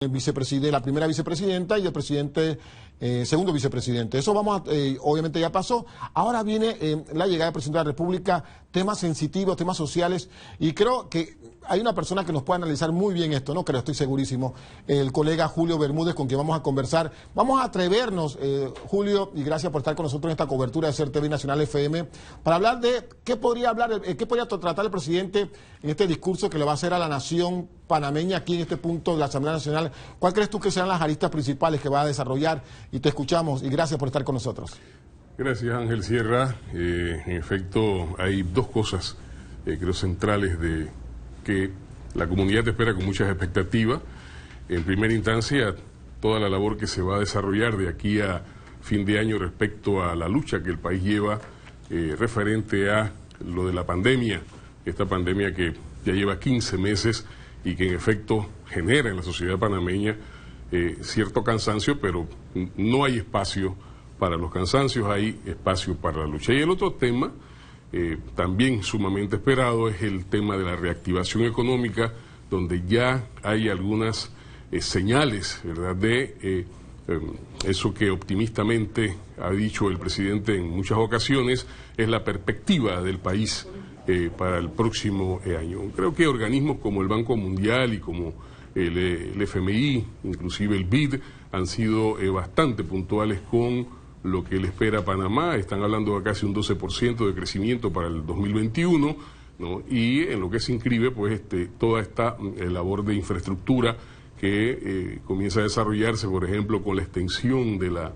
Vicepresidente, la primera vicepresidenta y el presidente, segundo vicepresidente. Eso obviamente ya pasó. Ahora viene la llegada del presidente de la República, temas sensitivos, temas sociales, y creo que hay una persona que nos puede analizar muy bien esto, no creo, estoy segurísimo, el colega Julio Bermúdez, con quien vamos a conversar. Vamos a atrevernos, Julio, y gracias por estar con nosotros en esta cobertura de CERTV Nacional FM, para hablar de qué podría tratar el presidente en este discurso que le va a hacer a la nación panameña aquí en este punto de la Asamblea Nacional. ¿Cuál crees tú que sean las aristas principales que va a desarrollar? Y te escuchamos, y gracias por estar con nosotros. Gracias, Ángel Sierra. En efecto, hay dos cosas, creo, centrales de que la comunidad te espera con muchas expectativas. En primera instancia, toda la labor que se va a desarrollar de aquí a fin de año respecto a la lucha que el país lleva referente a lo de la pandemia, esta pandemia que ya lleva 15 meses y que en efecto genera en la sociedad panameña cierto cansancio, pero no hay espacio para los cansancios, hay espacio para la lucha. Y el otro tema, también sumamente esperado, es el tema de la reactivación económica, donde ya hay algunas señales, ¿verdad?, de eso que optimistamente ha dicho el presidente en muchas ocasiones, es la perspectiva del país para el próximo año. Creo que organismos como el Banco Mundial y como el FMI, inclusive el BID, han sido bastante puntuales con lo que le espera a Panamá. Están hablando de casi un 12% de crecimiento para el 2021, ¿no? Y en lo que se inscribe, pues toda esta labor de infraestructura que comienza a desarrollarse, por ejemplo, con la extensión de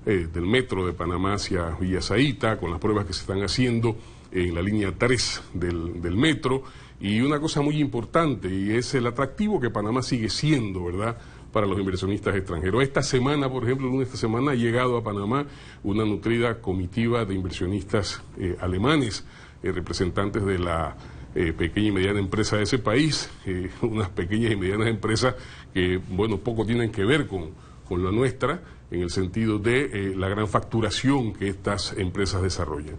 del metro de Panamá hacia Villa Zaita, con las pruebas que se están haciendo en la línea 3 del metro, y una cosa muy importante, y es el atractivo que Panamá sigue siendo, ¿verdad?, para los inversionistas extranjeros. Esta semana, por ejemplo, esta semana ha llegado a Panamá una nutrida comitiva de inversionistas alemanes, representantes de la pequeña y mediana empresa de ese país, unas pequeñas y medianas empresas que, bueno, poco tienen que ver con la nuestra, en el sentido de la gran facturación que estas empresas desarrollan.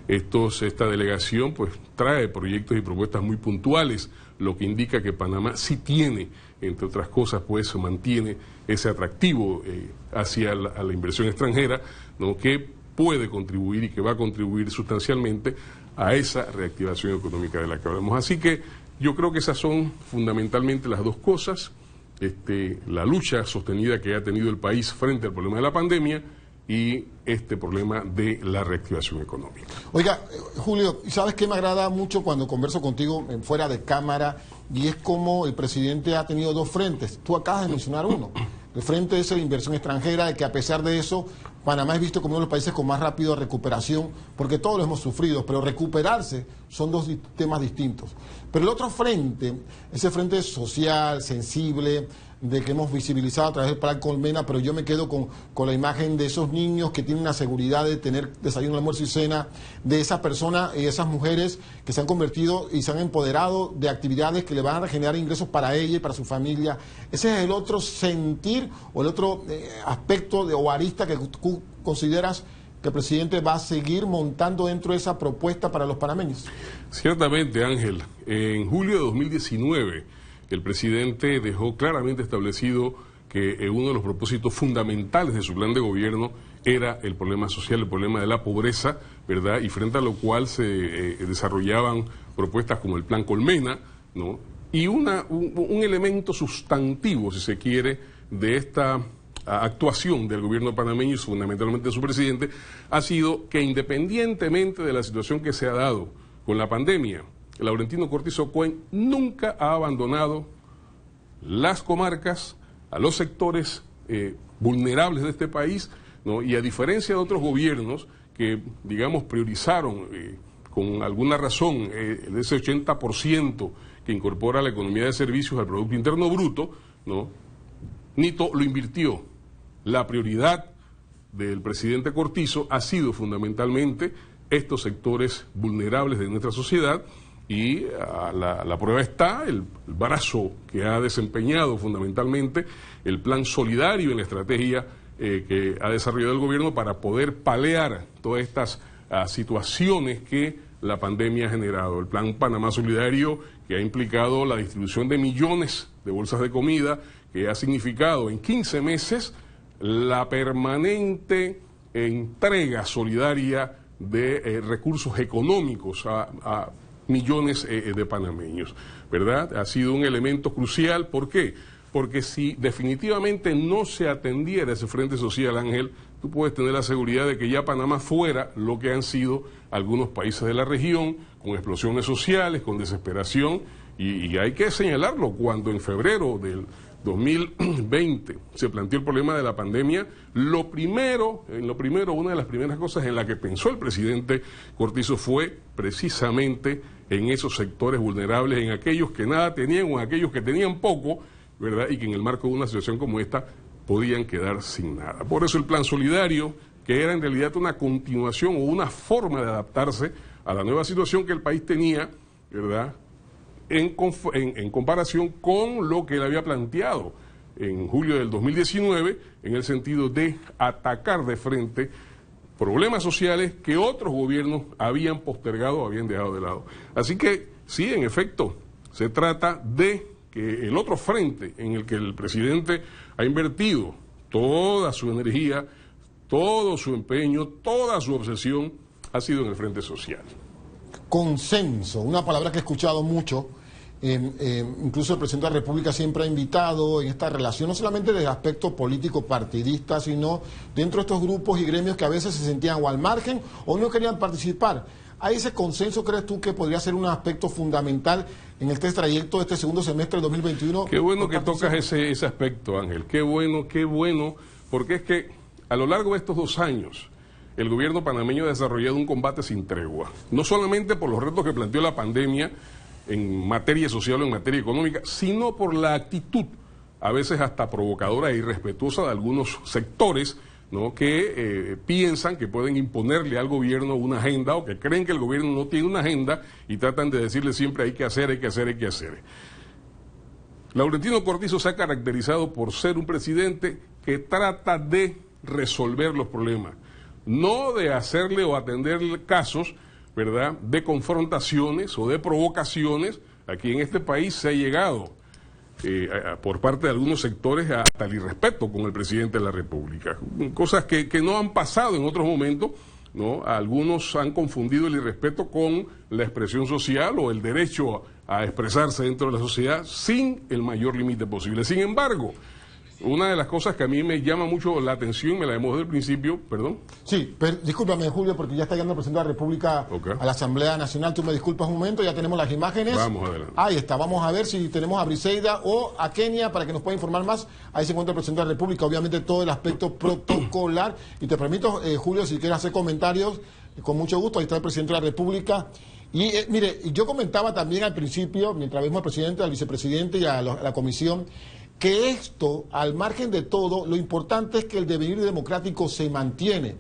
Esta delegación pues trae proyectos y propuestas muy puntuales, lo que indica que Panamá sí tiene, entre otras cosas, pues mantiene ese atractivo hacia la inversión extranjera, ¿no?, que puede contribuir y que va a contribuir sustancialmente a esa reactivación económica de la que hablamos. Así que yo creo que esas son fundamentalmente las dos cosas, la lucha sostenida que ha tenido el país frente al problema de la pandemia y este problema de la reactivación económica. Oiga, Julio, ¿sabes qué me agrada mucho cuando converso contigo fuera de cámara? Y es como el presidente ha tenido dos frentes. Tú acabas de mencionar uno. El frente es la inversión extranjera, de que a pesar de eso, Panamá es visto como uno de los países con más rápido recuperación, porque todos lo hemos sufrido, pero recuperarse son dos temas distintos. Pero el otro frente, ese frente social, sensible, de que hemos visibilizado a través del Plan Colmena, pero yo me quedo con la imagen de esos niños que tienen la seguridad de tener desayuno, almuerzo y cena, de esas personas y esas mujeres que se han convertido y se han empoderado de actividades que le van a generar ingresos para ella y para su familia. Ese es el otro sentir o el otro aspecto o arista que tú consideras que el presidente va a seguir montando dentro de esa propuesta para los panameños. Ciertamente, Ángel, en julio de 2019 el presidente dejó claramente establecido que uno de los propósitos fundamentales de su plan de gobierno era el problema social, el problema de la pobreza, ¿verdad? Y frente a lo cual se desarrollaban propuestas como el Plan Colmena, ¿no? Y un elemento sustantivo, si se quiere, de esta actuación del gobierno panameño y fundamentalmente de su presidente, ha sido que independientemente de la situación que se ha dado con la pandemia, Laurentino Cortizo Cohen nunca ha abandonado las comarcas, a los sectores vulnerables de este país, ¿no? Y a diferencia de otros gobiernos que, digamos, priorizaron con alguna razón ese 80% que incorpora la economía de servicios al Producto Interno Bruto, ¿no?, Nito lo invirtió. La prioridad del presidente Cortizo ha sido fundamentalmente estos sectores vulnerables de nuestra sociedad. Y la prueba está el brazo que ha desempeñado fundamentalmente el plan solidario en la estrategia que ha desarrollado el gobierno para poder paliar todas estas situaciones que la pandemia ha generado. El plan Panamá Solidario, que ha implicado la distribución de millones de bolsas de comida, que ha significado en 15 meses la permanente entrega solidaria de recursos económicos a millones de panameños, ¿verdad? Ha sido un elemento crucial. ¿Por qué? Porque si definitivamente no se atendiera ese frente social, Ángel, tú puedes tener la seguridad de que ya Panamá fuera lo que han sido algunos países de la región, con explosiones sociales, con desesperación, y hay que señalarlo, cuando en febrero del 2020 se planteó el problema de la pandemia, una de las primeras cosas en la que pensó el presidente Cortizo fue precisamente en esos sectores vulnerables, en aquellos que nada tenían o en aquellos que tenían poco, ¿verdad? Y que en el marco de una situación como esta podían quedar sin nada. Por eso el plan solidario, que era en realidad una continuación o una forma de adaptarse a la nueva situación que el país tenía, ¿verdad?, en comparación con lo que él había planteado en julio del 2019, en el sentido de atacar de frente problemas sociales que otros gobiernos habían postergado o habían dejado de lado. Así que sí, en efecto, se trata de que el otro frente en el que el presidente ha invertido toda su energía, todo su empeño, toda su obsesión, ha sido en el frente social. Consenso, una palabra que he escuchado mucho. Incluso el presidente de la República siempre ha invitado en esta relación, no solamente desde el aspecto político partidista, sino dentro de estos grupos y gremios que a veces se sentían o al margen o no querían participar. ¿Hay ese consenso, crees tú, que podría ser un aspecto fundamental en este trayecto de este segundo semestre del 2021? Qué bueno que tocas ese aspecto, Ángel. Qué bueno, porque es que a lo largo de estos 2 años el gobierno panameño ha desarrollado un combate sin tregua, no solamente por los retos que planteó la pandemia en materia social o en materia económica, sino por la actitud, a veces hasta provocadora e irrespetuosa, de algunos sectores, ¿no?, que piensan que pueden imponerle al gobierno una agenda, o que creen que el gobierno no tiene una agenda y tratan de decirle siempre hay que hacer, hay que hacer, hay que hacer. Laurentino Cortizo se ha caracterizado por ser un presidente que trata de resolver los problemas, no de hacerle o atenderle casos, ¿verdad?, de confrontaciones o de provocaciones. Aquí en este país se ha llegado por parte de algunos sectores hasta el irrespeto con el presidente de la República. Cosas que no han pasado en otros momentos, ¿no? Algunos han confundido el irrespeto con la expresión social o el derecho a expresarse dentro de la sociedad sin el mayor límite posible. Sin embargo, una de las cosas que a mí me llama mucho la atención, me la hemos desde el principio, perdón. Sí, discúlpame, Julio, porque ya está llegando el presidente de la República a la Asamblea Nacional. Tú me disculpas un momento, ya tenemos las imágenes. Vamos adelante. Ahí está, vamos a ver si tenemos a Briseida o a Kenia para que nos pueda informar más. Ahí se encuentra el presidente de la República, obviamente todo el aspecto protocolar. Y te permito, Julio, si quieres hacer comentarios, con mucho gusto, ahí está el presidente de la República. Y mire, yo comentaba también al principio, mientras vemos al presidente, al vicepresidente y a la comisión, que esto, al margen de todo, lo importante es que el devenir democrático se mantiene.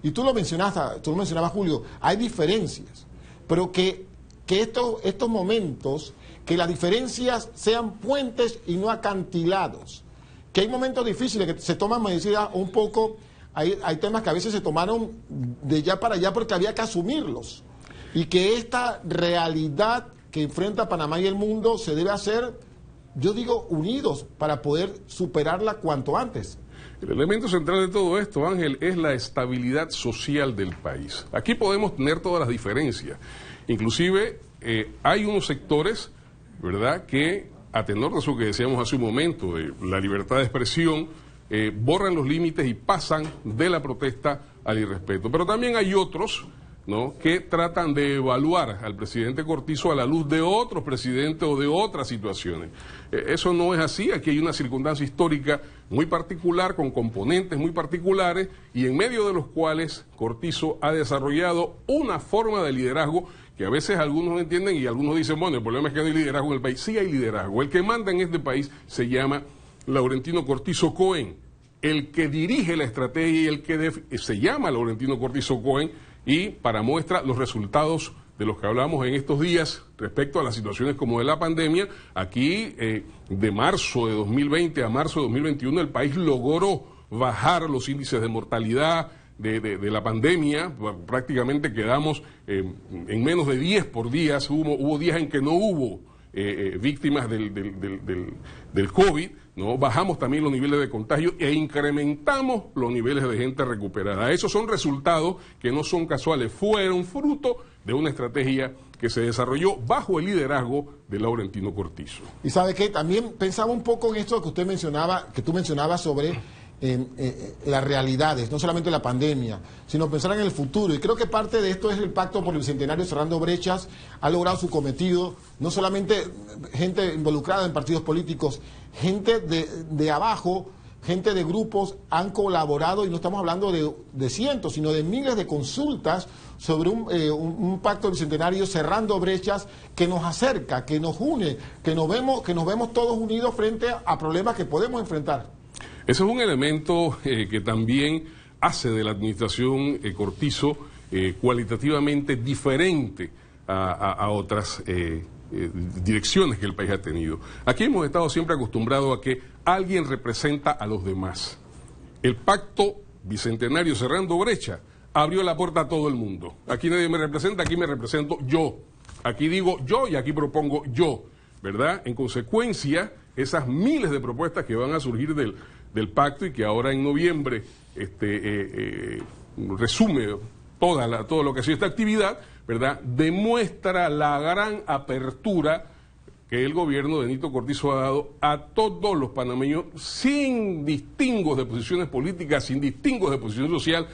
Y tú lo mencionabas, Julio, hay diferencias, pero que estos momentos, que las diferencias sean puentes y no acantilados. Que hay momentos difíciles, que se toman medidas un poco, hay temas que a veces se tomaron de ya para allá porque había que asumirlos. Y que esta realidad que enfrenta Panamá y el mundo se debe hacer, yo digo, unidos para poder superarla cuanto antes. El elemento central de todo esto, Ángel, es la estabilidad social del país. Aquí podemos tener todas las diferencias. Inclusive hay unos sectores, ¿verdad?, que a tenor de eso que decíamos hace un momento, de la libertad de expresión, borran los límites y pasan de la protesta al irrespeto. Pero también hay otros, ¿no?, que tratan de evaluar al presidente Cortizo a la luz de otros presidentes o de otras situaciones. Eso no es así. Aquí hay una circunstancia histórica muy particular, con componentes muy particulares, y en medio de los cuales Cortizo ha desarrollado una forma de liderazgo que a veces algunos no entienden y algunos dicen, bueno, el problema es que no hay liderazgo en el país. Sí hay liderazgo. El que manda en este país se llama Laurentino Cortizo Cohen. El que dirige la estrategia y el que se llama Laurentino Cortizo Cohen. Y para muestra los resultados de los que hablamos en estos días respecto a las situaciones como de la pandemia, aquí de marzo de 2020 a marzo de 2021 el país logró bajar los índices de mortalidad de la pandemia. Prácticamente quedamos en menos de 10 por día. Hubo días en que no hubo víctimas del COVID, ¿no? Bajamos también los niveles de contagio e incrementamos los niveles de gente recuperada. Esos son resultados que no son casuales, fueron fruto de una estrategia que se desarrolló bajo el liderazgo de Laurentino Cortizo. Y sabe que también pensaba un poco en esto que usted mencionaba, que tú mencionabas sobre las realidades, no solamente la pandemia, sino pensar en el futuro. Y creo que parte de esto es el Pacto por el Bicentenario Cerrando Brechas, ha logrado su cometido, no solamente gente involucrada en partidos políticos, gente de abajo, gente de grupos han colaborado, y no estamos hablando de cientos, sino de miles de consultas sobre un pacto bicentenario cerrando brechas que nos acerca, que nos une, que nos vemos todos unidos frente a problemas que podemos enfrentar. Ese es un elemento que también hace de la administración Cortizo cualitativamente diferente a otras direcciones que el país ha tenido. Aquí hemos estado siempre acostumbrados a que alguien representa a los demás. El pacto bicentenario cerrando brecha abrió la puerta a todo el mundo. Aquí nadie me representa, aquí me represento yo. Aquí digo yo y aquí propongo yo, ¿verdad? En consecuencia, esas miles de propuestas que van a surgir del pacto y que ahora en noviembre resume todo lo que ha sido esta actividad, ¿verdad? Demuestra la gran apertura que el gobierno de Nito Cortizo ha dado a todos los panameños sin distingos de posiciones políticas, sin distingos de posición social.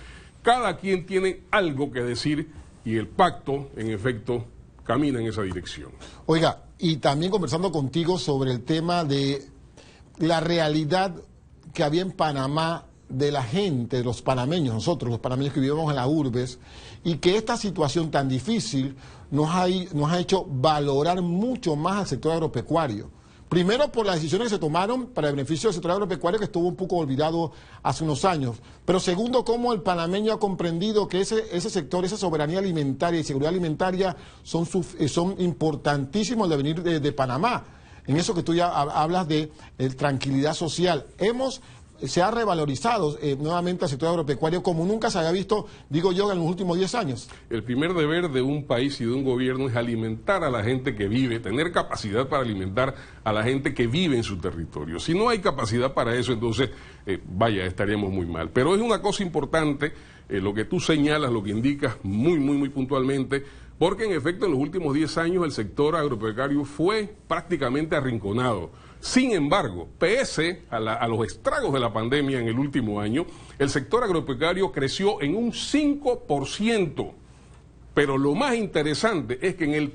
Cada quien tiene algo que decir y el pacto, en efecto, camina en esa dirección. Oiga, y también conversando contigo sobre el tema de la realidad que había en Panamá de la gente, de los panameños, nosotros, los panameños que vivimos en las urbes, y que esta situación tan difícil nos ha hecho valorar mucho más al sector agropecuario. Primero por las decisiones que se tomaron para el beneficio del sector agropecuario, que estuvo un poco olvidado hace unos años. Pero segundo, cómo el panameño ha comprendido que ese sector, esa soberanía alimentaria y seguridad alimentaria son importantísimos al devenir de Panamá. En eso que tú ya hablas de tranquilidad social. Se ha revalorizado nuevamente el sector agropecuario como nunca se había visto, digo yo, en los últimos 10 años. El primer deber de un país y de un gobierno es alimentar a la gente que vive, tener capacidad para alimentar a la gente que vive en su territorio. Si no hay capacidad para eso, entonces, estaríamos muy mal. Pero es una cosa importante lo que tú señalas, lo que indicas muy puntualmente, porque en efecto en los últimos 10 años el sector agropecuario fue prácticamente arrinconado. Sin embargo, pese a los estragos de la pandemia en el último año, el sector agropecuario creció en un 5%. Pero lo más interesante es que en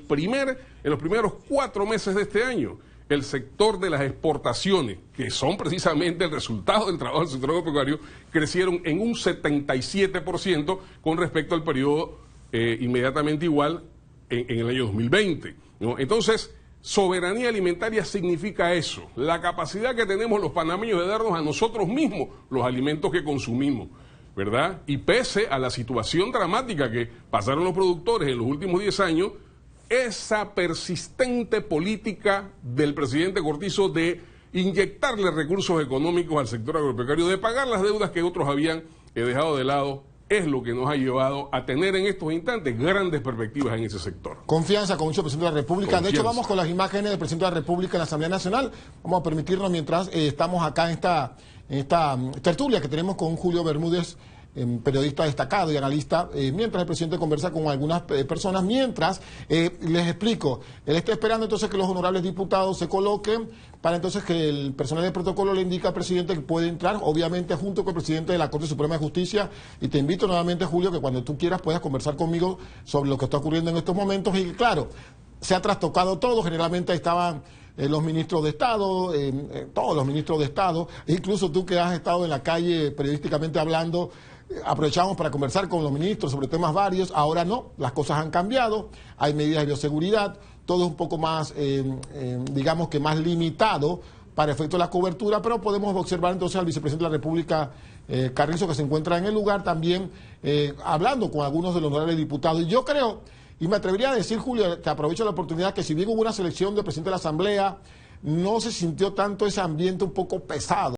los primeros 4 meses de este año, el sector de las exportaciones, que son precisamente el resultado del trabajo del sector agropecuario, crecieron en un 77% con respecto al periodo inmediatamente igual en el año 2020, ¿no? Entonces, soberanía alimentaria significa eso, la capacidad que tenemos los panameños de darnos a nosotros mismos los alimentos que consumimos, ¿verdad? Y pese a la situación dramática que pasaron los productores en los últimos 10 años, esa persistente política del presidente Cortizo de inyectarle recursos económicos al sector agropecuario, de pagar las deudas que otros habían dejado de lado, es lo que nos ha llevado a tener en estos instantes grandes perspectivas en ese sector. Confianza, como dicho el presidente de la República. Confianza. De hecho, vamos con las imágenes del presidente de la República en la Asamblea Nacional. Vamos a permitirnos, mientras estamos acá en esta tertulia que tenemos con Julio Bermúdez, periodista destacado y analista, mientras el presidente conversa con algunas personas, mientras les explico, él está esperando entonces que los honorables diputados se coloquen para entonces que el personal de protocolo le indique al presidente que puede entrar, obviamente junto con el presidente de la Corte Suprema de Justicia, y te invito nuevamente, Julio, que cuando tú quieras puedas conversar conmigo sobre lo que está ocurriendo en estos momentos. Y claro, se ha trastocado todo, generalmente ahí estaban los ministros de Estado, todos los ministros de Estado, incluso tú que has estado en la calle periodísticamente hablando, aprovechamos para conversar con los ministros sobre temas varios. Ahora no, las cosas han cambiado, hay medidas de bioseguridad, todo es un poco más, digamos que más limitado para efecto de la cobertura, pero podemos observar entonces al vicepresidente de la República, Carrizo, que se encuentra en el lugar también, hablando con algunos de los honorables diputados. Y yo creo, y me atrevería a decir, Julio, te aprovecho la oportunidad, que si bien hubo una selección de presidente de la Asamblea, no se sintió tanto ese ambiente un poco pesado.